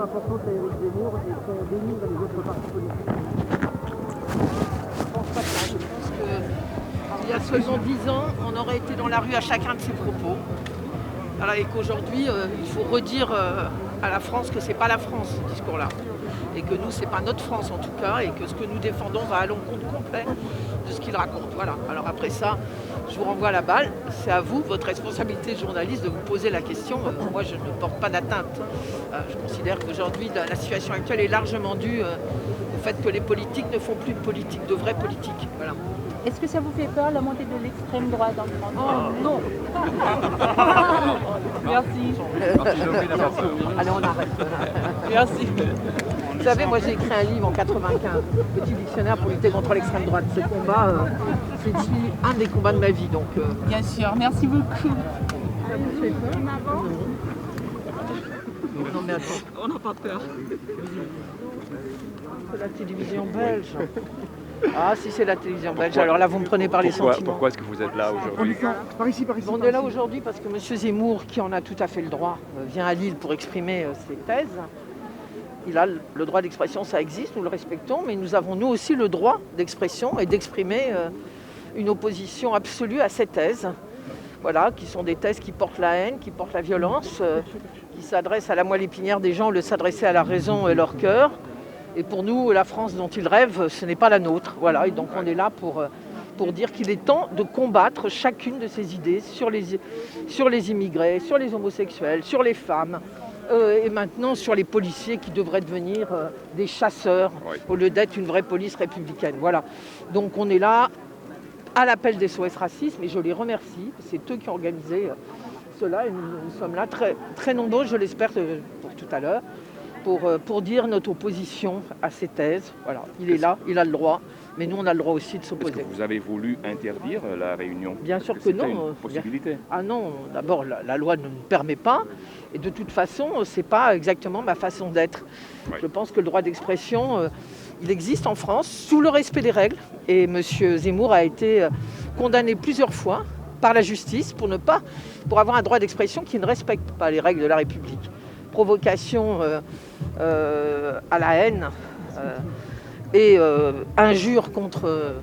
importante à Éric Zemmour et son déni dans les autres partis politiques? Je pense pas ça. Je pense qu'il y a seulement 10 ans, on aurait été dans la rue à chacun de ses propos. Voilà, et qu'aujourd'hui, il faut redire à la France que c'est pas la France, ce discours-là. Et que nous, c'est pas notre France en tout cas, et que ce que nous défendons va à l'encontre complet de ce qu'il raconte. Voilà. Alors après ça, je vous renvoie la balle. C'est à vous, votre responsabilité de journaliste, de vous poser la question. Moi, je ne porte pas d'atteinte. Je considère qu'aujourd'hui, la situation actuelle est largement due au fait que les politiques ne font plus de politique, de vraie politique. Voilà. Est-ce que ça vous fait peur, la montée de l'extrême droite en France? Oh, non. Merci. Allez, on arrête. Merci. Vous savez, moi j'ai écrit un livre en 95, Petit dictionnaire pour lutter contre l'extrême droite. Ce combat, c'est un des combats de ma vie. Donc, Bien sûr, merci beaucoup. ça vous fait peur? Non mais attends, On n'a pas peur. c'est la télévision belge. Ah si, c'est la télévision belge. Alors là, vous me prenez par les sentiments. Pourquoi est-ce que vous êtes là aujourd'hui? Par ici. On est là aujourd'hui parce que M. Zemmour, qui en a tout à fait le droit, vient à Lille pour exprimer ses thèses. Il a le droit d'expression, ça existe, nous le respectons, mais nous avons nous aussi le droit d'expression et d'exprimer une opposition absolue à ces thèses. Voilà, qui sont des thèses qui portent la haine, qui portent la violence, qui s'adressent à la moelle épinière des gens au lieu de s'adresser à la raison et leur cœur. Et pour nous, la France dont ils rêvent, ce n'est pas la nôtre. Voilà, et donc on est là pour dire qu'il est temps de combattre chacune de ces idées sur les immigrés, sur les homosexuels, sur les femmes, et maintenant sur les policiers qui devraient devenir des chasseurs au lieu d'être une vraie police républicaine. Voilà. Donc on est là à l'appel des SOS Racisme et je les remercie. C'est eux qui ont organisé cela et nous sommes là très, très nombreux, je l'espère, pour tout à l'heure, pour dire notre opposition à ces thèses. Voilà. Il est là, il a le droit, mais nous on a le droit aussi de s'opposer. Est-ce que vous avez voulu interdire la réunion? Bien sûr que non. Une possibilité. Ah non, d'abord la loi ne nous permet pas et de toute façon c'est pas exactement ma façon d'être. Ouais. Je pense que le droit d'expression il existe en France sous le respect des règles et M. Zemmour a été condamné plusieurs fois par la justice pour avoir un droit d'expression qui ne respecte pas les règles de la République. Provocation à la haine et injures contre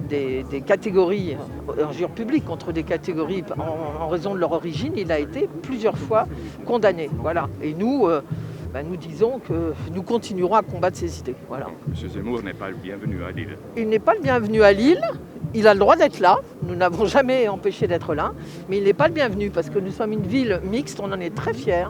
des catégories, injures publiques contre des catégories en raison de leur origine, il a été plusieurs fois condamné. Voilà. Et nous, nous disons que nous continuerons à combattre ces idées. Voilà. M. Zemmour n'est pas le bienvenu à Lille. Il n'est pas le bienvenu à Lille. Il a le droit d'être là. Nous n'avons jamais empêché d'être là. Mais il n'est pas le bienvenu parce que nous sommes une ville mixte. On en est très fiers.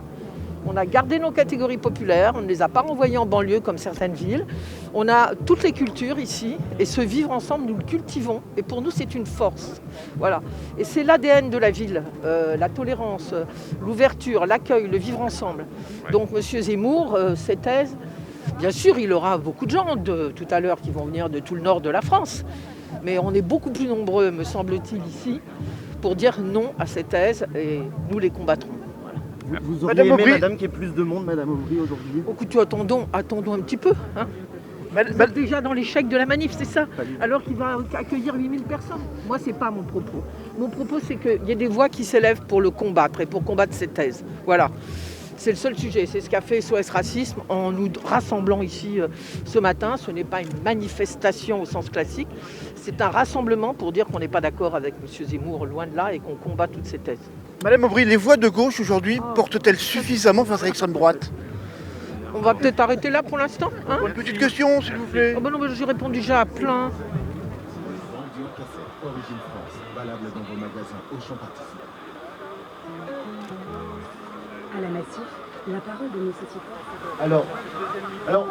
On a gardé nos catégories populaires, on ne les a pas renvoyées en banlieue comme certaines villes. On a toutes les cultures ici et ce vivre ensemble, nous le cultivons. Et pour nous, c'est une force. Voilà. Et c'est l'ADN de la ville, la tolérance, l'ouverture, l'accueil, le vivre ensemble. Ouais. Donc M. Zemmour, ces thèses, bien sûr, il aura beaucoup de gens tout à l'heure qui vont venir de tout le nord de la France. Mais on est beaucoup plus nombreux, me semble-t-il, ici, pour dire non à ces thèses et nous les combattrons. Vous auriez aimé, madame, qu'il y ait plus de monde, madame Aubry, aujourd'hui? Écoutez, attendons un petit peu. Hein. Vous êtes déjà dans l'échec de la manif, c'est ça? Alors qu'il va accueillir 8000 personnes. Moi, c'est pas mon propos. Mon propos, c'est qu'il y ait des voix qui s'élèvent pour le combattre et pour combattre ces thèses. Voilà. C'est le seul sujet. C'est ce qu'a fait SOS Racisme en nous rassemblant ici ce matin. Ce n'est pas une manifestation au sens classique. C'est un rassemblement pour dire qu'on n'est pas d'accord avec M. Zemmour, loin de là, et qu'on combat toutes ces thèses. Madame Aubry, les voix de gauche aujourd'hui portent-elles suffisamment face à l'extrême droite? On va peut-être arrêter là pour l'instant. Hein, Une petite question, s'il vous plaît. oh ben non, mais j'ai répondu déjà à plein. Origine France, valable dans vos magasins Auchan participants. À la Massif, la parole de nos Alors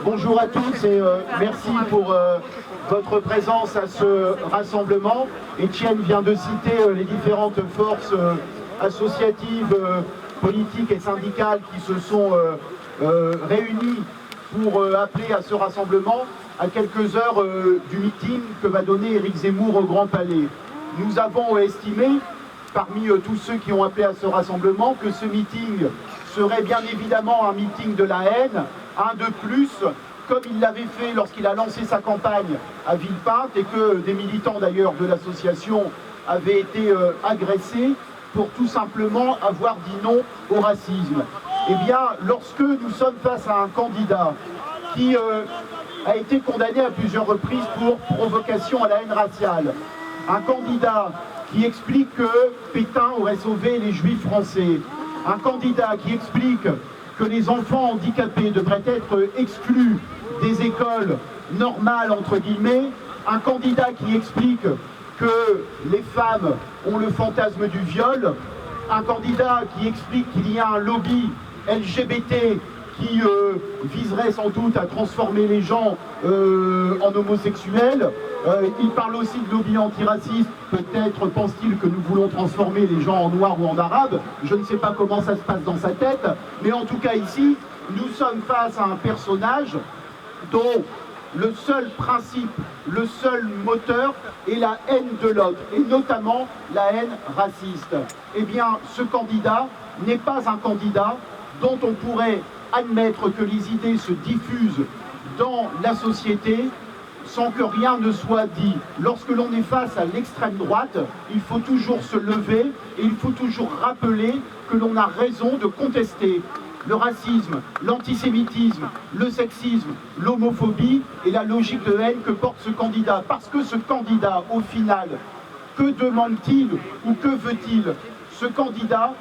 bonjour à tous et merci pour votre présence à ce rassemblement. Étienne vient de citer les différentes forces associatives, politiques et syndicales qui se sont réunies pour appeler à ce rassemblement à quelques heures du meeting que va donner Éric Zemmour au Grand Palais. Nous avons estimé, parmi tous ceux qui ont appelé à ce rassemblement, que ce meeting serait bien évidemment un meeting de la haine, un de plus, comme il l'avait fait lorsqu'il a lancé sa campagne à Villepinte et que des militants d'ailleurs de l'association avaient été agressés pour tout simplement avoir dit non au racisme. Eh bien, lorsque nous sommes face à un candidat qui a été condamné à plusieurs reprises pour provocation à la haine raciale, un candidat qui explique que Pétain aurait sauvé les Juifs français, un candidat qui explique que les enfants handicapés devraient être exclus des écoles normales, entre guillemets, un candidat qui explique que les femmes ont le fantasme du viol, un candidat qui explique qu'il y a un lobby LGBT qui viserait sans doute à transformer les gens en homosexuels. Il parle aussi de lobby antiraciste. Peut-être pense-t-il que nous voulons transformer les gens en noirs ou en arabes. Je ne sais pas comment ça se passe dans sa tête. Mais en tout cas ici, nous sommes face à un personnage dont le seul principe, le seul moteur est la haine de l'autre, et notamment la haine raciste. Eh bien, ce candidat n'est pas un candidat dont on pourrait admettre que les idées se diffusent dans la société sans que rien ne soit dit. Lorsque l'on est face à l'extrême droite, il faut toujours se lever et il faut toujours rappeler que l'on a raison de contester le racisme, l'antisémitisme, le sexisme, l'homophobie et la logique de haine que porte ce candidat. Parce que ce candidat, au final, que demande-t-il ou que veut-il? Ce candidat,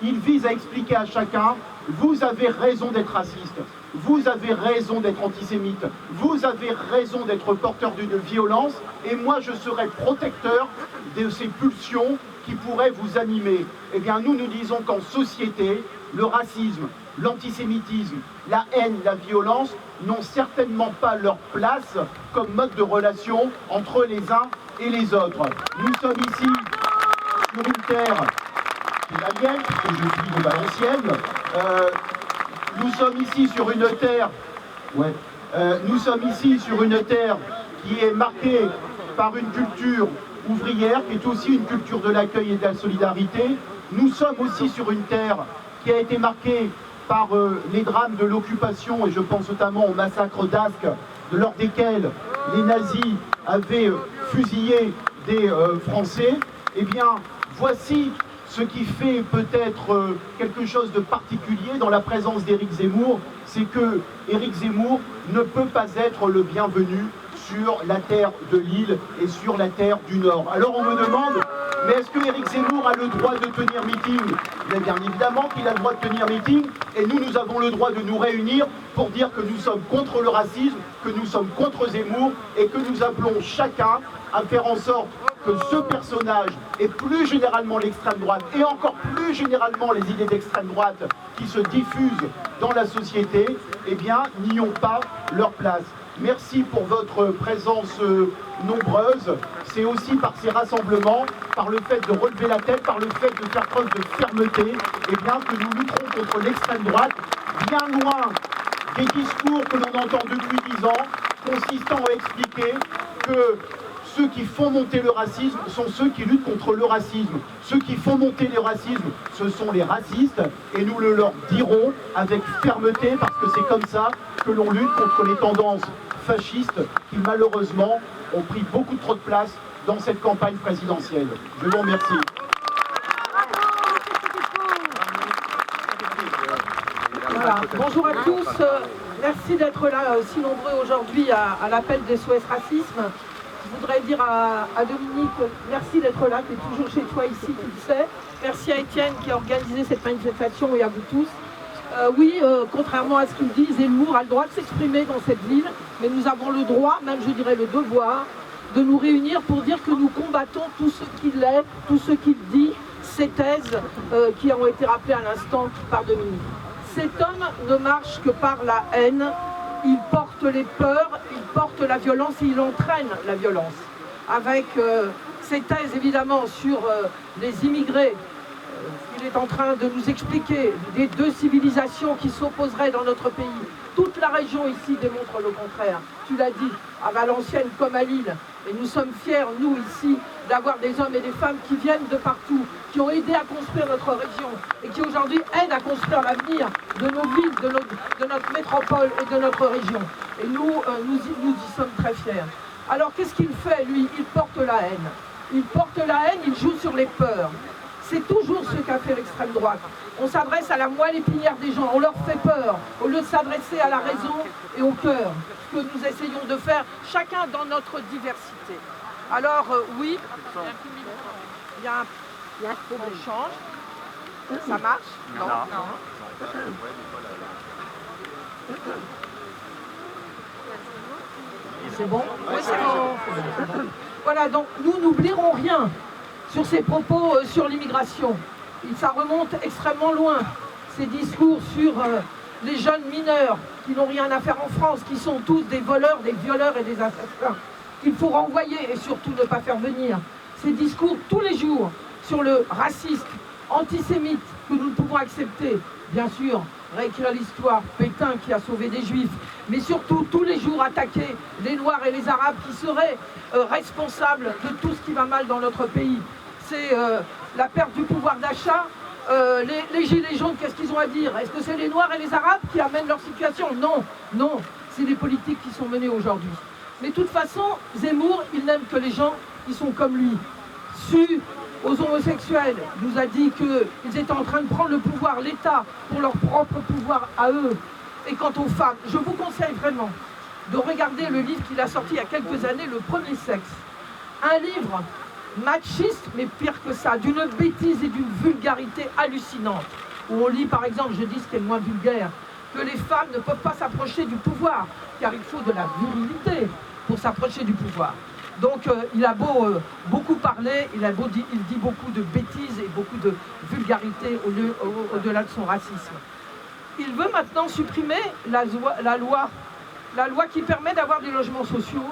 il vise à expliquer à chacun: vous avez raison d'être raciste, vous avez raison d'être antisémite, vous avez raison d'être porteur d'une violence, et moi je serai protecteur de ces pulsions qui pourraient vous animer. Eh bien nous disons qu'en société, le racisme, l'antisémitisme, la haine, la violence n'ont certainement pas leur place comme mode de relation entre les uns et les autres. Nous sommes ici sur une terre qui est la mienne, puisque je suis de Valenciennes. Nous sommes ici sur une terre, nous sommes ici sur une terre qui est marquée par une culture ouvrière, qui est aussi une culture de l'accueil et de la solidarité. Nous sommes aussi sur une terre qui a été marquée par les drames de l'occupation, et je pense notamment au massacre d'Ascq, lors desquels les nazis avaient fusillé des Français. Eh bien, voici ce qui fait peut-être quelque chose de particulier dans la présence d'Éric Zemmour, c'est que Éric Zemmour ne peut pas être le bienvenu sur la terre de Lille et sur la terre du Nord. Alors on me demande, mais est-ce que Éric Zemmour a le droit de tenir meeting? Mais bien évidemment qu'il a le droit de tenir meeting, et nous avons le droit de nous réunir pour dire que nous sommes contre le racisme, que nous sommes contre Zemmour, et que nous appelons chacun à faire en sorte que ce personnage, et plus généralement l'extrême droite, et encore plus généralement les idées d'extrême droite qui se diffusent dans la société, eh bien, n'y ont pas leur place. Merci pour votre présence nombreuse. C'est aussi par ces rassemblements, par le fait de relever la tête, par le fait de faire preuve de fermeté, eh bien, que nous lutterons contre l'extrême droite, bien loin des discours que l'on entend depuis 10 ans, consistant à expliquer que ceux qui font monter le racisme sont ceux qui luttent contre le racisme. Ceux qui font monter le racisme, ce sont les racistes, et nous le leur dirons avec fermeté, parce que c'est comme ça que l'on lutte contre les tendances fascistes qui malheureusement ont pris beaucoup trop de place dans cette campagne présidentielle. Je vous remercie. Voilà. Bonjour à tous, merci d'être là si nombreux aujourd'hui à l'appel des SOS Racisme. Je voudrais dire à Dominique, merci d'être là, tu es toujours chez toi ici, tu le sais. Merci à Étienne qui a organisé cette manifestation et à vous tous. Contrairement à ce qu'il dit, Zemmour a le droit de s'exprimer dans cette ville, mais nous avons le droit, même je dirais le devoir, de nous réunir pour dire que nous combattons tout ce qu'il est, tout ce qu'il dit, ces thèses qui ont été rappelées à l'instant par Dominique. Cet homme ne marche que par la haine, il porte les peurs, il porte la violence et il entraîne la violence. Avec ces thèses évidemment sur les immigrés, il est en train de nous expliquer des deux civilisations qui s'opposeraient dans notre pays. Toute la région ici démontre le contraire. Tu l'as dit, à Valenciennes comme à Lille. Et nous sommes fiers, nous ici, d'avoir des hommes et des femmes qui viennent de partout, qui ont aidé à construire notre région et qui aujourd'hui aident à construire l'avenir de nos villes, de notre métropole et de notre région. Et nous y sommes très fiers. Alors qu'est-ce qu'il fait, lui? Il porte la haine. Il porte la haine, il joue sur les peurs. C'est toujours ce qu'a fait l'extrême droite. On s'adresse à la moelle épinière des gens, on leur fait peur, au lieu de s'adresser à la raison et au cœur, ce que nous essayons de faire, chacun dans notre diversité. Alors oui, il y a un change. Ça marche? Non. C'est bon? Oui, c'est bon. Voilà, donc nous n'oublierons rien sur ces propos sur l'immigration. Ça remonte extrêmement loin, ces discours sur les jeunes mineurs qui n'ont rien à faire en France, qui sont tous des voleurs, des violeurs et des assassins, qu'il faut renvoyer et surtout ne pas faire venir. Ces discours tous les jours sur le racisme antisémite que nous ne pouvons accepter, bien sûr, réécrire l'histoire, Pétain qui a sauvé des Juifs, mais surtout tous les jours attaquer les Noirs et les Arabes qui seraient responsables de tout ce qui va mal dans notre pays. C'est la perte du pouvoir d'achat. Les gilets jaunes, qu'est-ce qu'ils ont à dire? Est-ce que c'est les Noirs et les Arabes qui amènent leur situation? Non, non, c'est les politiques qui sont menées aujourd'hui. Mais de toute façon, Zemmour, il n'aime que les gens qui sont comme lui. Su aux homosexuels, il nous a dit qu'ils étaient en train de prendre le pouvoir, l'État, pour leur propre pouvoir à eux. Et quant aux femmes, je vous conseille vraiment de regarder le livre qu'il a sorti il y a quelques années, Le Premier Sexe. Un livre machiste, mais pire que ça, d'une bêtise et d'une vulgarité hallucinante. Où on lit par exemple, je dis ce qui est le moins vulgaire, que les femmes ne peuvent pas s'approcher du pouvoir, car il faut de la virilité pour s'approcher du pouvoir. Donc il a beau beaucoup parler, il dit beaucoup de bêtises et beaucoup de vulgarité au-delà de son racisme. Il veut maintenant supprimer la loi qui permet d'avoir des logements sociaux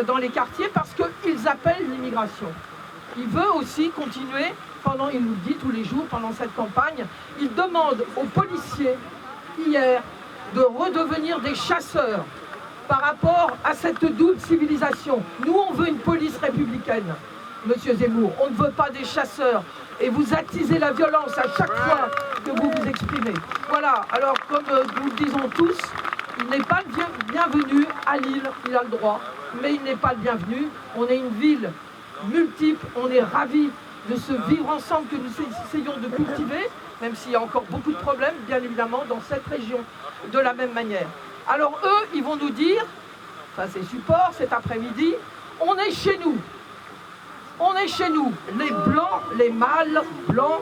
dans les quartiers parce qu'ils appellent l'immigration. Il veut aussi continuer, il nous dit tous les jours pendant cette campagne, il demande aux policiers hier de redevenir des chasseurs par rapport à cette double civilisation. Nous, on veut une police républicaine, Monsieur Zemmour. On ne veut pas des chasseurs. Et vous attisez la violence à chaque fois que vous vous exprimez. Voilà, alors comme nous le disons tous, il n'est pas le bienvenu à Lille, il a le droit, mais il n'est pas le bienvenu. On est une ville multiple, on est ravis de ce vivre ensemble que nous essayons de cultiver, même s'il y a encore beaucoup de problèmes, bien évidemment, dans cette région, de la même manière. Alors eux, ils vont nous dire, ça c'est support, cet après-midi, on est chez nous. On est chez nous, les blancs, les mâles, blancs,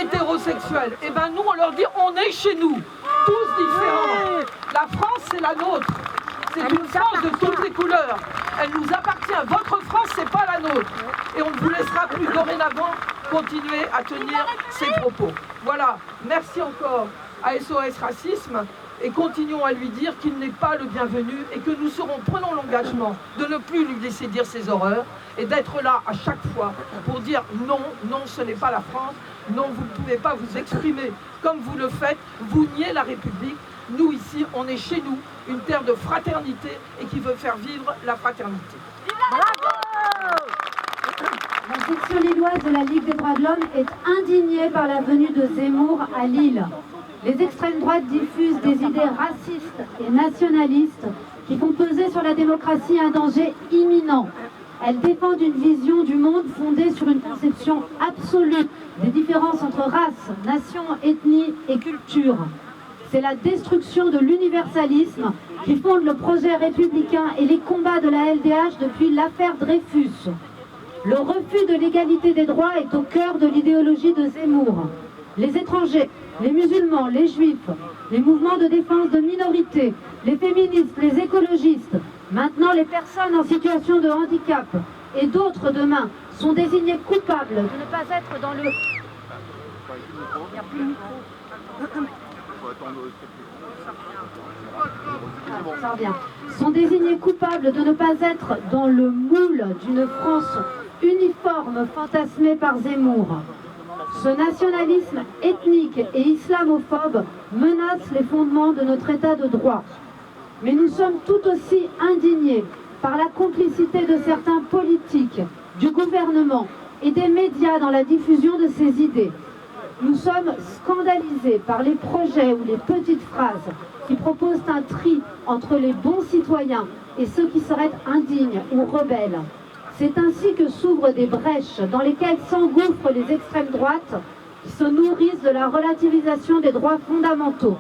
hétérosexuels. Et bien nous, on leur dit, on est chez nous, tous différents. La France, c'est la nôtre. C'est une France de toutes les couleurs. Elle nous appartient. Votre France, c'est pas la nôtre. Et on ne vous laissera plus dorénavant continuer à tenir ces propos. Voilà, merci encore à SOS Racisme. Et continuons à lui dire qu'il n'est pas le bienvenu et que nous prenons l'engagement de ne plus lui laisser dire ses horreurs et d'être là à chaque fois pour dire non, non, ce n'est pas la France, non, vous ne pouvez pas vous exprimer comme vous le faites, vous niez la République. Nous ici, on est chez nous, une terre de fraternité et qui veut faire vivre la fraternité. Bravo! La section lilloise de la Ligue des droits de l'homme est indignée par la venue de Zemmour à Lille. Les extrêmes droites diffusent des idées racistes et nationalistes qui font peser sur la démocratie un danger imminent. Elles défendent une vision du monde fondée sur une conception absolue des différences entre race, nation, ethnie et culture. C'est la destruction de l'universalisme qui fonde le projet républicain et les combats de la LDH depuis l'affaire Dreyfus. Le refus de l'égalité des droits est au cœur de l'idéologie de Zemmour. Les étrangers, les musulmans, les juifs, les mouvements de défense de minorités, les féministes, les écologistes, maintenant les personnes en situation de handicap et d'autres demain sont désignés coupables de ne pas être dans le... Il n'y a plus de micro. Ça revient. Sont désignés coupables de ne pas être dans le moule d'une France uniforme fantasmée par Zemmour. Ce nationalisme ethnique et islamophobe menace les fondements de notre état de droit. Mais nous sommes tout aussi indignés par la complicité de certains politiques, du gouvernement et des médias dans la diffusion de ces idées. Nous sommes scandalisés par les projets ou les petites phrases qui proposent un tri entre les bons citoyens et ceux qui seraient indignes ou rebelles. C'est ainsi que s'ouvrent des brèches dans lesquelles s'engouffrent les extrêmes droites qui se nourrissent de la relativisation des droits fondamentaux.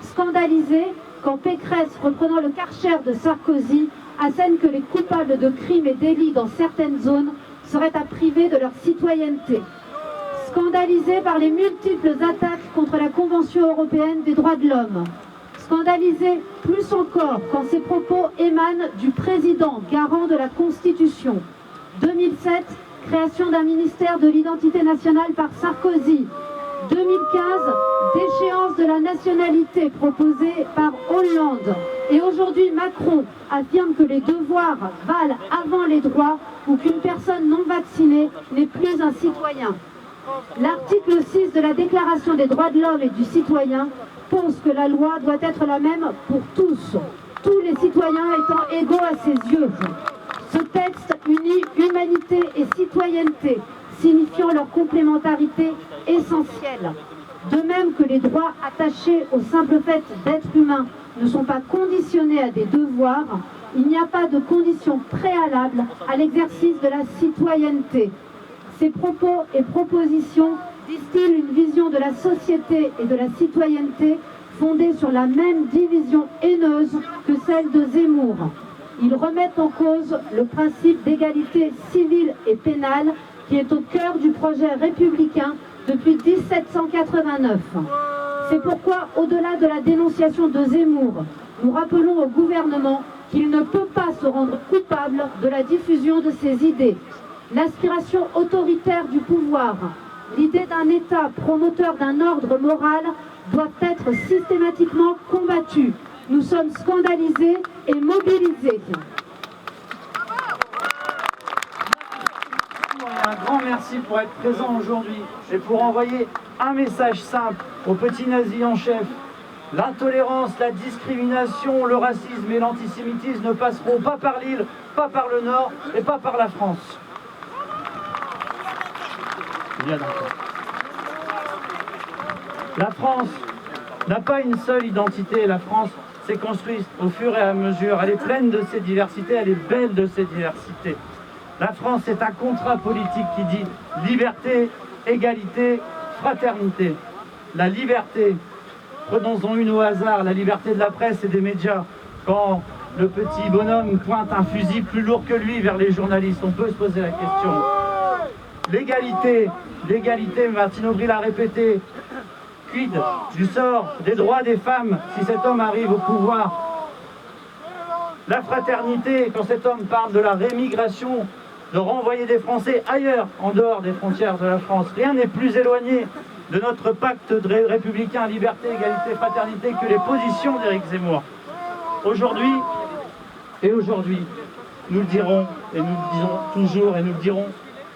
Scandalisés quand Pécresse, reprenant le Karcher de Sarkozy, assène que les coupables de crimes et délits dans certaines zones seraient à priver de leur citoyenneté. Scandalisés par les multiples attaques contre la Convention européenne des droits de l'homme. Scandalisés plus encore quand ces propos émanent du président garant de la Constitution. 2007, création d'un ministère de l'identité nationale par Sarkozy. 2015, déchéance de la nationalité proposée par Hollande. Et aujourd'hui, Macron affirme que les devoirs valent avant les droits ou qu'une personne non vaccinée n'est plus un citoyen. L'article 6 de la Déclaration des droits de l'homme et du citoyen pose que la loi doit être la même pour tous, tous les citoyens étant égaux à ses yeux. Ce texte unit humanité et citoyenneté, signifiant leur complémentarité essentielle. De même que les droits attachés au simple fait d'être humain ne sont pas conditionnés à des devoirs, il n'y a pas de condition préalable à l'exercice de la citoyenneté. Ces propos et propositions distillent une vision de la société et de la citoyenneté fondée sur la même division haineuse que celle de Zemmour. Ils remettent en cause le principe d'égalité civile et pénale qui est au cœur du projet républicain depuis 1789. C'est pourquoi, au-delà de la dénonciation de Zemmour, nous rappelons au gouvernement qu'il ne peut pas se rendre coupable de la diffusion de ses idées. L'aspiration autoritaire du pouvoir, l'idée d'un État promoteur d'un ordre moral doivent être systématiquement combattues. Nous sommes scandalisés et mobilisés. Un grand merci pour être présent aujourd'hui et pour envoyer un message simple aux petits nazis en chef. L'intolérance, la discrimination, le racisme et l'antisémitisme ne passeront pas par l'île, pas par le Nord et pas par la France. La France n'a pas une seule identité. La France s'est construite au fur et à mesure. Elle est pleine de ses diversités, elle est belle de ses diversités. La France est un contrat politique qui dit liberté, égalité, fraternité. La liberté, prenons-en une au hasard, la liberté de la presse et des médias. Quand le petit bonhomme pointe un fusil plus lourd que lui vers les journalistes, on peut se poser la question. L'égalité, Martine Aubry l'a répété. Quid du sort des droits des femmes si cet homme arrive au pouvoir? La fraternité, quand cet homme parle de la rémigration, de renvoyer des Français ailleurs, en dehors des frontières de la France. Rien n'est plus éloigné de notre pacte républicain, liberté, égalité, fraternité, que les positions d'Éric Zemmour. Aujourd'hui, nous le dirons, et nous le disons toujours, et nous le dirons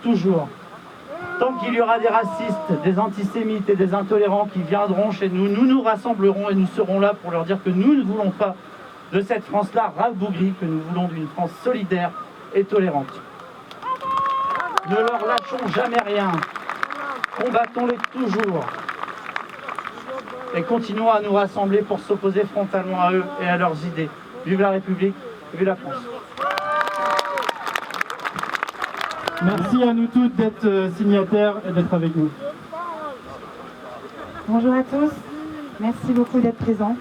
toujours. Tant qu'il y aura des racistes, des antisémites et des intolérants qui viendront chez nous, nous nous rassemblerons et nous serons là pour leur dire que nous ne voulons pas de cette France-là rabougrie, que nous voulons d'une France solidaire et tolérante. Ne leur lâchons jamais rien, combattons-les toujours et continuons à nous rassembler pour s'opposer frontalement à eux et à leurs idées. Vive la République, vive la France. Merci à nous toutes d'être signataires et d'être avec nous. Bonjour à tous, merci beaucoup d'être présents.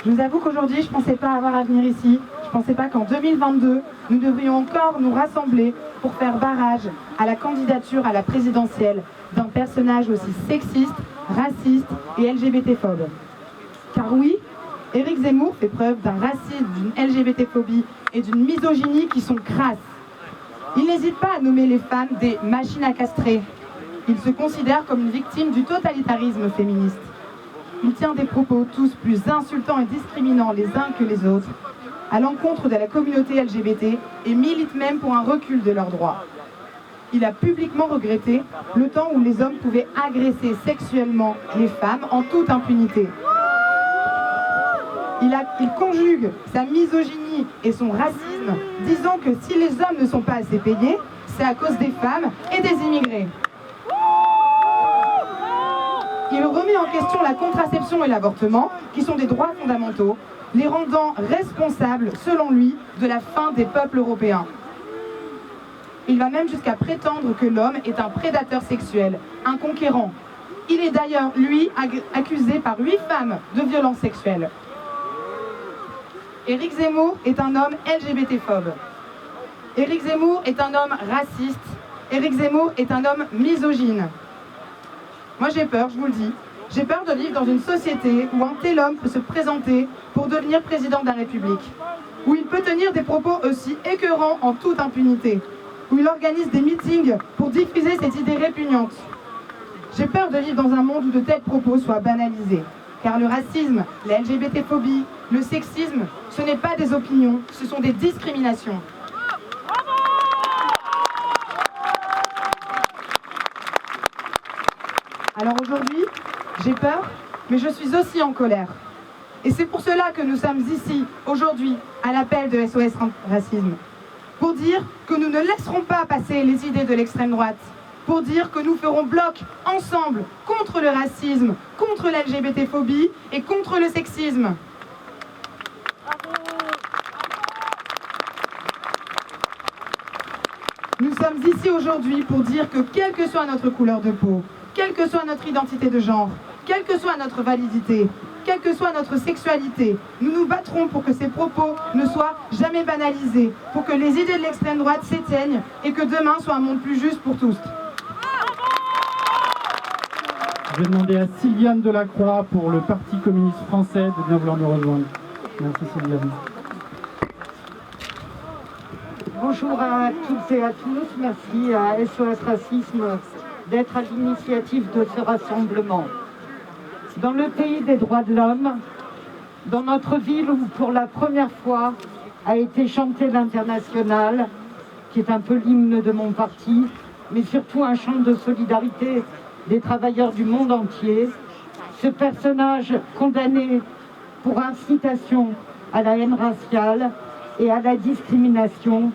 Je vous avoue qu'aujourd'hui, je ne pensais pas avoir à venir ici. Je ne pensais pas qu'en 2022, nous devrions encore nous rassembler pour faire barrage à la candidature à la présidentielle d'un personnage aussi sexiste, raciste et LGBT-phobe. Car oui, Éric Zemmour fait preuve d'un racisme, d'une LGBT-phobie et d'une misogynie qui sont crasses. Il n'hésite pas à nommer les femmes des machines à castrer. Il se considère comme une victime du totalitarisme féministe. Il tient des propos tous plus insultants et discriminants les uns que les autres, à l'encontre de la communauté LGBT et milite même pour un recul de leurs droits. Il a publiquement regretté le temps où les hommes pouvaient agresser sexuellement les femmes en toute impunité. Il conjugue sa misogynie et son racisme, disant que si les hommes ne sont pas assez payés, c'est à cause des femmes et des immigrés. Il remet en question la contraception et l'avortement, qui sont des droits fondamentaux, les rendant responsables, selon lui, de la fin des peuples européens. Il va même jusqu'à prétendre que l'homme est un prédateur sexuel, un conquérant. Il est d'ailleurs, lui, accusé par 8 femmes de violences sexuelles. Éric Zemmour est un homme LGBT-phobe. Éric Zemmour est un homme raciste. Éric Zemmour est un homme misogyne. Moi j'ai peur, je vous le dis. J'ai peur de vivre dans une société où un tel homme peut se présenter pour devenir président de la République. Où il peut tenir des propos aussi écœurants en toute impunité. Où il organise des meetings pour diffuser cette idée répugnante. J'ai peur de vivre dans un monde où de tels propos soient banalisés. Car le racisme, la LGBT-phobie, le sexisme, ce n'est pas des opinions, ce sont des discriminations. Alors aujourd'hui, j'ai peur, mais je suis aussi en colère. Et c'est pour cela que nous sommes ici, aujourd'hui, à l'appel de SOS Racisme. Pour dire que nous ne laisserons pas passer les idées de l'extrême droite. Pour dire que nous ferons bloc ensemble contre le racisme, contre l'LGBT-phobie et contre le sexisme. Nous sommes ici aujourd'hui pour dire que quelle que soit notre couleur de peau, quelle que soit notre identité de genre, quelle que soit notre validité, quelle que soit notre sexualité, nous nous battrons pour que ces propos ne soient jamais banalisés, pour que les idées de l'extrême droite s'éteignent et que demain soit un monde plus juste pour tous. Je vais demander à Sylviane Delacroix pour le Parti communiste français de bien vouloir nous rejoindre. Merci Sylviane. Bonjour à toutes et à tous. Merci à SOS Racisme d'être à l'initiative de ce rassemblement. Dans le pays des droits de l'homme, dans notre ville où pour la première fois a été chanté l'Internationale, qui est un peu l'hymne de mon parti, mais surtout un chant de solidarité des travailleurs du monde entier, ce personnage condamné pour incitation à la haine raciale et à la discrimination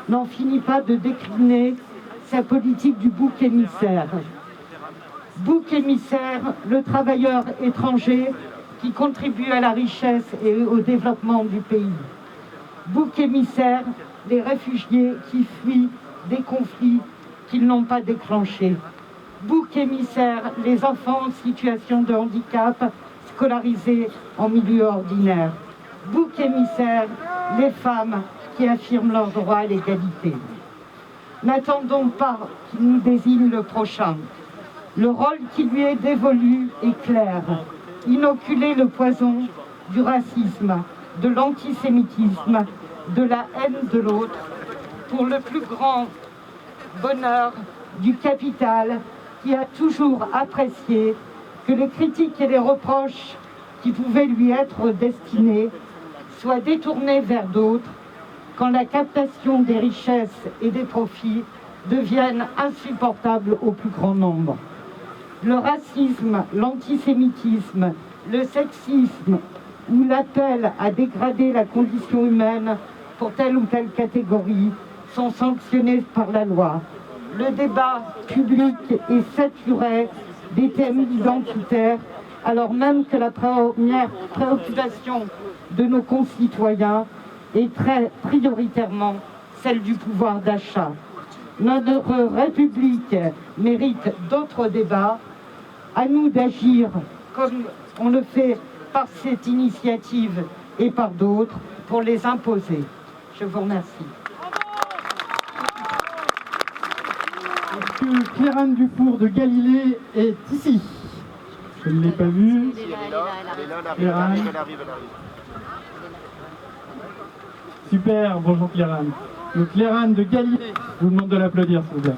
n'en finit pas de décliner sa politique du bouc émissaire. Bouc émissaire, le travailleur étranger qui contribue à la richesse et au développement du pays. Bouc émissaire, les réfugiés qui fuient des conflits qu'ils n'ont pas déclenchés. Bouc émissaire, les enfants en situation de handicap scolarisés en milieu ordinaire. Bouc émissaire, les femmes qui affirment leur droit à l'égalité. N'attendons pas qu'il nous désigne le prochain. Le rôle qui lui est dévolu est clair. Inoculer le poison du racisme, de l'antisémitisme, de la haine de l'autre, pour le plus grand bonheur du capital qui a toujours apprécié que les critiques et les reproches qui pouvaient lui être destinés soient détournés vers d'autres quand la captation des richesses et des profits deviennent insupportables au plus grand nombre. Le racisme, l'antisémitisme, le sexisme ou l'appel à dégrader la condition humaine pour telle ou telle catégorie sont sanctionnés par la loi. Le débat public est saturé des thèmes identitaires, alors même que la première préoccupation de nos concitoyens est très prioritairement celle du pouvoir d'achat. Notre République mérite d'autres débats. À nous d'agir comme on le fait par cette initiative et par d'autres pour les imposer. Je vous remercie. Est-ce que Claire-Anne Dufour de Galilée est ici? Je ne l'ai pas vue. Claire-Anne. Super, bonjour Claire-Anne. Donc Claire-Anne de Galilée, je vous demande de l'applaudir s'il vous plaît.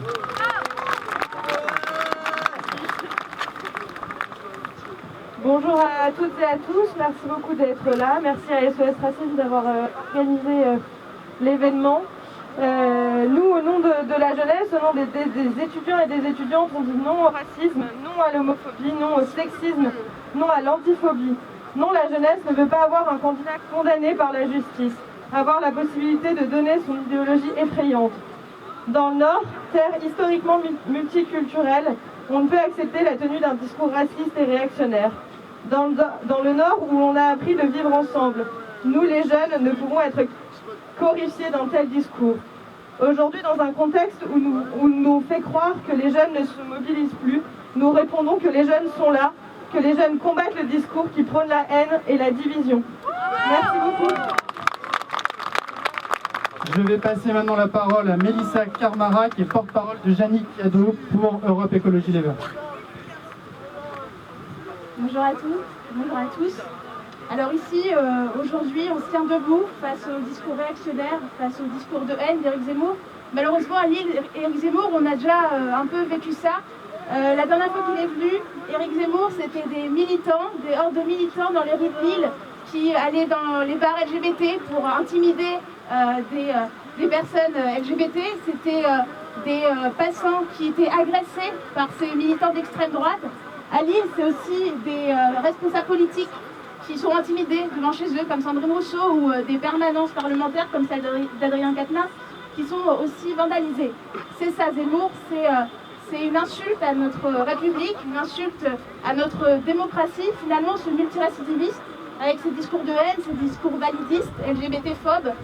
Bonjour à toutes et à tous, merci beaucoup d'être là. Merci à SOS Racisme d'avoir organisé l'événement. Nous, au nom de la jeunesse, au nom des étudiants et des étudiantes, on dit non au racisme, non à l'homophobie, non au sexisme, non à l'antiphobie. Non, la jeunesse ne veut pas avoir un candidat condamné par la justice, avoir la possibilité de donner son idéologie effrayante. Dans le Nord, terre historiquement multiculturelle, on ne peut accepter la tenue d'un discours raciste et réactionnaire. Dans le Nord, où l'on a appris de vivre ensemble, nous les jeunes ne pouvons être qu'horrifiés d'un tel discours. Aujourd'hui, dans un contexte où on nous fait croire que les jeunes ne se mobilisent plus, nous répondons que les jeunes sont là, que les jeunes combattent le discours qui prône la haine et la division. Merci beaucoup. Je vais passer maintenant la parole à Mélissa Carmara, qui est porte-parole de Yannick Jadot pour Europe Écologie Les Verts. Bonjour à tous, bonjour à tous. Alors ici, aujourd'hui, on se tient debout face au discours réactionnaire, face au discours de haine d'Éric Zemmour. Malheureusement, à Lille, Éric Zemmour, on a déjà un peu vécu ça. La dernière fois qu'il est venu, Éric Zemmour, c'était des militants, des hordes de militants dans les rues de Lille qui allaient dans les bars LGBT pour intimider des personnes LGBT. C'était des passants qui étaient agressés par ces militants d'extrême droite. À Lille, c'est aussi des responsables politiques qui sont intimidés devant chez eux, comme Sandrine Rousseau, ou des permanences parlementaires comme celle d'Adrien Quatennens, qui sont aussi vandalisées. C'est ça, Zemmour, c'est une insulte à notre République, une insulte à notre démocratie. Finalement, ce multirécidiviste, avec ses discours de haine, ses discours validistes, LGBT-phobes,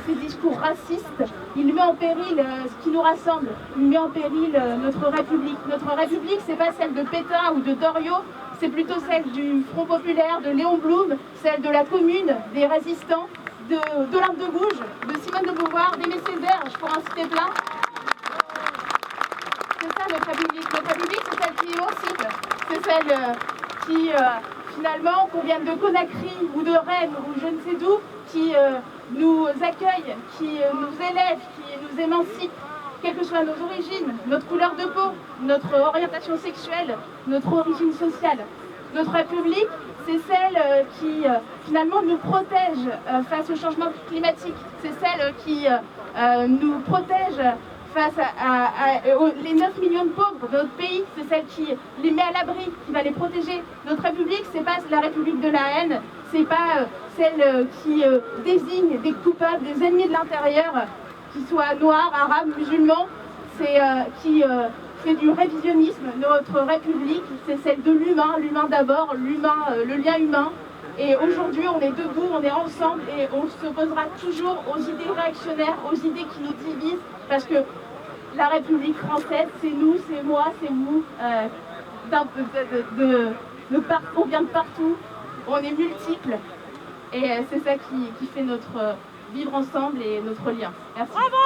ses discours racistes, il met en péril ce qui nous rassemble, il met en péril notre République. Notre République, c'est pas celle de Pétain ou de Doriot, c'est plutôt celle du Front Populaire, de Léon Blum, celle de la Commune, des résistants, de l'Arbre de Gouges, de Simone de Beauvoir, d'Aimé Césaire, je pourrais en citer plein. C'est ça notre République. Notre République, c'est celle qui est émancipe. C'est celle qui, finalement, qu'on vienne de Conakry ou de Rennes ou je ne sais d'où, qui nous accueille, qui nous élève, qui nous émancipe, quelles que soient nos origines, notre couleur de peau, notre orientation sexuelle, notre origine sociale. Notre République, c'est celle qui, finalement, nous protège face au changement climatique. C'est celle qui nous protège face les 9 millions de pauvres de notre pays. C'est celle qui les met à l'abri, qui va les protéger. Notre République, c'est pas la République de la haine, c'est pas celle qui désigne des coupables, des ennemis de l'intérieur, qu'ils soient noirs, arabes, musulmans. C'est qui fait du révisionnisme. Notre République, c'est celle de l'humain, l'humain d'abord, l'humain, le lien humain. Et aujourd'hui, on est debout, on est ensemble et on s'opposera toujours aux idées réactionnaires, aux idées qui nous divisent, parce que la République française, c'est nous, c'est moi, c'est vous. On vient de partout, on est multiples. Et c'est ça qui fait notre vivre ensemble et notre lien. Merci. Bravo!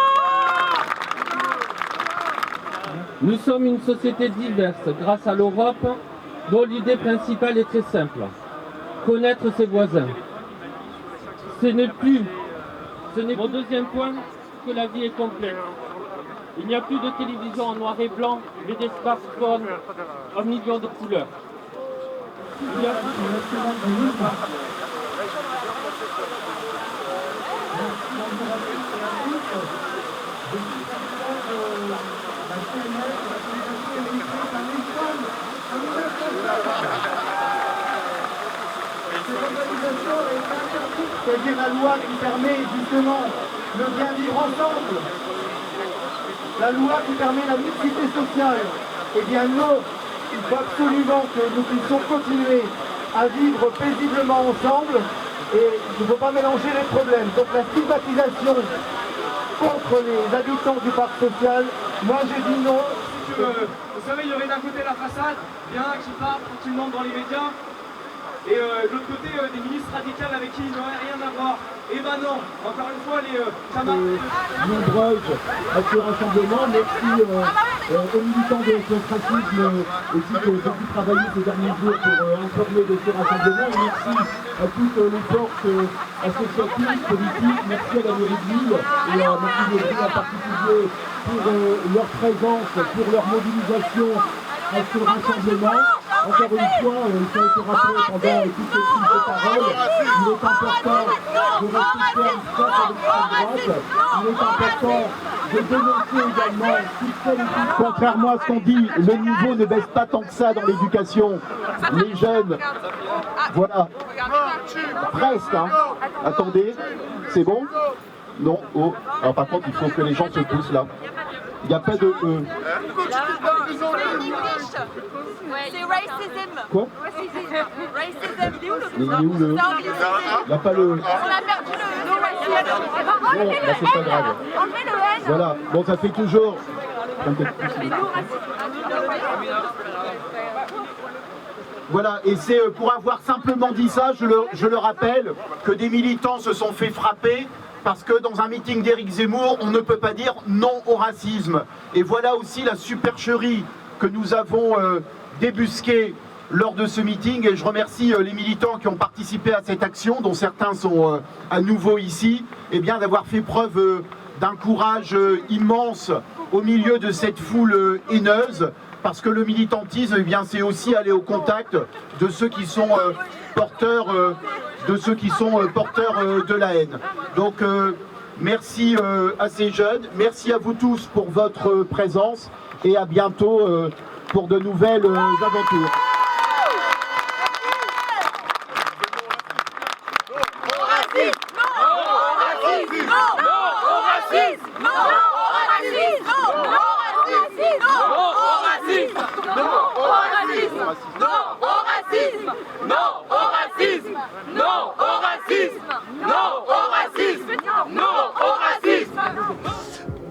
Nous sommes une société diverse grâce à l'Europe, dont l'idée principale est très simple. Connaître ses voisins. Ce n'est mon deuxième point que la vie est complexe. Il n'y a plus de télévision en noir et blanc, mais des smartphones en millions de couleurs. C'est-à-dire la loi qui permet justement le bien vivre ensemble, la loi qui permet la mixité sociale. Eh bien non, il faut absolument que nous puissions continuer à vivre paisiblement ensemble et il ne faut pas mélanger les problèmes. Donc la stigmatisation contre les habitants du parc social, moi j'ai dit non. Vous savez, il y aurait d'un côté la façade, bien qui part tranquillement dans les médias, et de l'autre côté des ministres radicales avec qui il n'aurait rien à voir. Et ben non, encore une fois, les camarades... Nombreuses à ce rassemblement, merci aux militants de SOS Racisme aussi qui ont beaucoup travaillé ces derniers jours pour informer de ce rassemblement. Merci à toutes les forces associatives, politiques, merci à la mairie de Lille et à Martine Aubry en particulier pour leur présence, pour leur mobilisation à ce rassemblement. Encore une fois, ça a été rappelé pendant toutes les prises de parole, il est important de respecter une force avec l'extrême droite, il est important de dénoncer également toutes celles qui... Contrairement à ce qu'on dit, le niveau ne baisse pas tant que ça dans l'éducation. Les jeunes, voilà, presque, hein. Attendez, c'est bon? Non, oh, alors par contre il faut que les gens se poussent là. Il n'y a pas de... C'est racism. Quoi? Racism. Il est où le... Il n'y a pas le... On a perdu le... Bon, bah, c'est pas grave. Enlevez le N. Voilà, bon, ça fait toujours... Voilà, et c'est pour avoir simplement dit ça, je le rappelle, que des militants se sont fait frapper parce que dans un meeting d'Éric Zemmour, on ne peut pas dire non au racisme. Et voilà aussi la supercherie que nous avons débusquée lors de ce meeting. Et je remercie les militants qui ont participé à cette action, dont certains sont à nouveau ici, et bien d'avoir fait preuve d'un courage immense au milieu de cette foule haineuse. Parce que le militantisme, eh bien, c'est aussi aller au contact de ceux qui sont porteurs de la haine. Donc merci à ces jeunes, merci à vous tous pour votre présence et à bientôt pour de nouvelles aventures.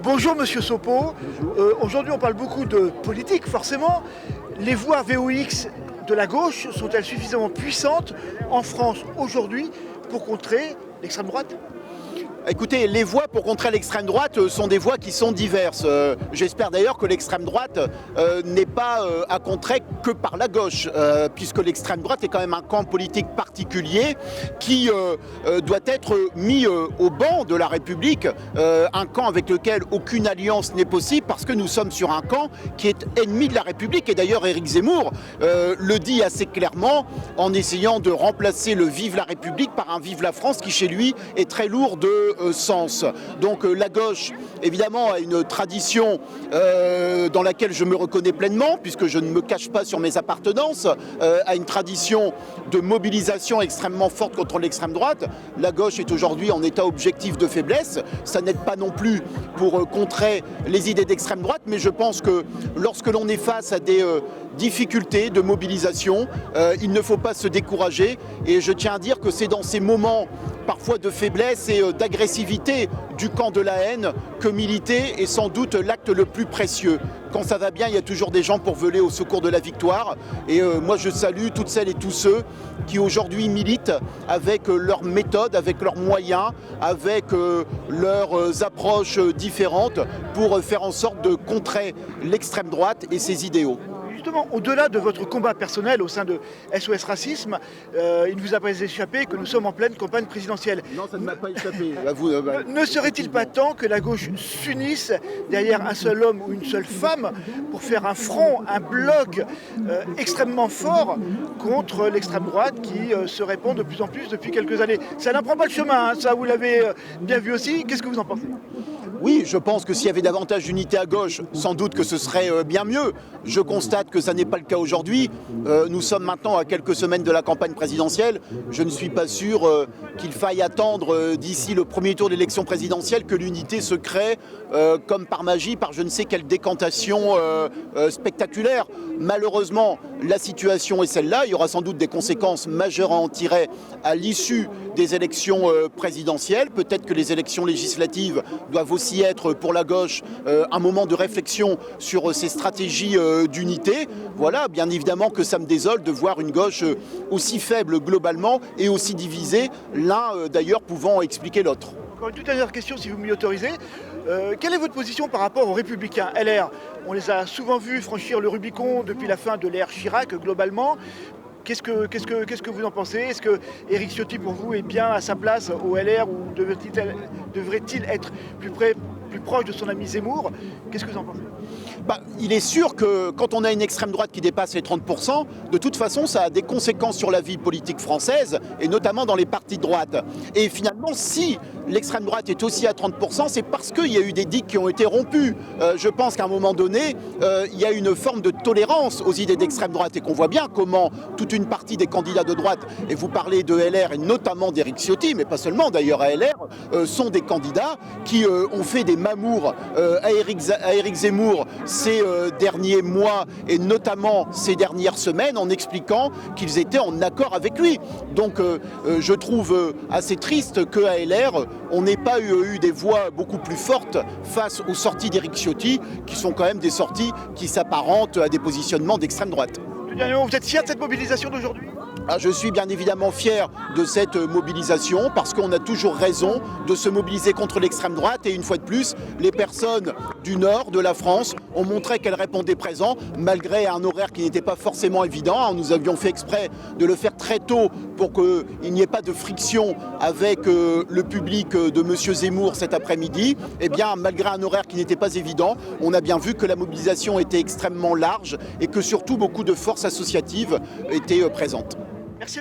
Bonjour Monsieur Sopo. Aujourd'hui on parle beaucoup de politique forcément. Les voix VOX de la gauche sont-elles suffisamment puissantes en France aujourd'hui pour contrer l'extrême droite ? Écoutez, les voix pour contrer l'extrême droite sont des voix qui sont diverses. J'espère d'ailleurs que l'extrême droite n'est pas à contrer que par la gauche, puisque l'extrême droite est quand même un camp politique particulier qui doit être mis au banc de la République, un camp avec lequel aucune alliance n'est possible, parce que nous sommes sur un camp qui est ennemi de la République. Et d'ailleurs, Éric Zemmour le dit assez clairement en essayant de remplacer le « Vive la République » par un « Vive la France » qui, chez lui, est très lourd de sens. Donc la gauche, évidemment, a une tradition dans laquelle je me reconnais pleinement, puisque je ne me cache pas sur mes appartenances, a une tradition de mobilisation extrêmement forte contre l'extrême droite. La gauche est aujourd'hui en état objectif de faiblesse. Ça n'aide pas non plus pour contrer les idées d'extrême droite, mais je pense que lorsque l'on est face à des difficultés de mobilisation, il ne faut pas se décourager. Et je tiens à dire que c'est dans ces moments parfois de faiblesse et d'agressivité du camp de la haine que militer est sans doute l'acte le plus précieux. Quand ça va bien, il y a toujours des gens pour voler au secours de la victoire. Et moi, je salue toutes celles et tous ceux qui aujourd'hui militent avec leurs méthodes, avec leurs moyens, avec leurs approches différentes pour faire en sorte de contrer l'extrême droite et ses idéaux. Justement, au-delà de votre combat personnel au sein de SOS Racisme, il ne vous a pas échappé que nous sommes en pleine campagne présidentielle. Non, ça ne m'a pas échappé. Ne serait-il pas temps que la gauche s'unisse derrière un seul homme ou une seule femme pour faire un front, un bloc extrêmement fort contre l'extrême droite qui se répand de plus en plus depuis quelques années? Ça n'apprend pas le chemin, hein, ça vous l'avez bien vu aussi. Qu'est-ce que vous en pensez? Oui, je pense que s'il y avait davantage d'unité à gauche, sans doute que ce serait bien mieux. Je constate que ça n'est pas le cas aujourd'hui. Nous sommes maintenant à quelques semaines de la campagne présidentielle. Je ne suis pas sûr qu'il faille attendre d'ici le premier tour de l'élection présidentielle que l'unité se crée comme par magie, par je ne sais quelle décantation spectaculaire. Malheureusement, la situation est celle-là. Il y aura sans doute des conséquences majeures à en tirer à l'issue des élections présidentielles. Peut-être que les élections législatives doivent aussi être pour la gauche un moment de réflexion sur ses stratégies d'unité. Voilà, bien évidemment que ça me désole de voir une gauche aussi faible globalement et aussi divisée, l'un d'ailleurs pouvant expliquer l'autre. Encore une toute dernière question, si vous m'y autorisez. Quelle est votre position par rapport aux Républicains LR? On les a souvent vus franchir le Rubicon depuis la fin de l'ère Chirac, globalement. Qu'est-ce que vous en pensez? Est-ce que Éric Ciotti, pour vous, est bien à sa place au LR ou devrait-il être plus proche de son ami Zemmour? Qu'est-ce que vous en pensez? Il est sûr que quand on a une extrême droite qui dépasse les 30%, de toute façon, ça a des conséquences sur la vie politique française, et notamment dans les partis de droite. Et finalement, si l'extrême droite est aussi à 30%, c'est parce qu'il y a eu des digues qui ont été rompues. Je pense qu'à un moment donné, il y a une forme de tolérance aux idées d'extrême droite et qu'on voit bien comment toute une partie des candidats de droite, et vous parlez de LR et notamment d'Éric Ciotti, mais pas seulement d'ailleurs à LR, sont des candidats qui ont fait des mamours à Éric Zemmour ces derniers mois et notamment ces dernières semaines en expliquant qu'ils étaient en accord avec lui. Donc je trouve assez triste qu'à LR, on n'ait pas eu des voix beaucoup plus fortes face aux sorties d'Éric Ciotti, qui sont quand même des sorties qui s'apparentent à des positionnements d'extrême droite. Vous êtes fier de cette mobilisation d'aujourd'hui ? Je suis bien évidemment fier de cette mobilisation parce qu'on a toujours raison de se mobiliser contre l'extrême droite et une fois de plus, les personnes du nord de la France ont montré qu'elles répondaient présent malgré un horaire qui n'était pas forcément évident. Nous avions fait exprès de le faire très tôt pour qu'il n'y ait pas de friction avec le public de M. Zemmour cet après-midi. Eh bien, malgré un horaire qui n'était pas évident, on a bien vu que la mobilisation était extrêmement large et que surtout beaucoup de forces associatives étaient présentes. Merci.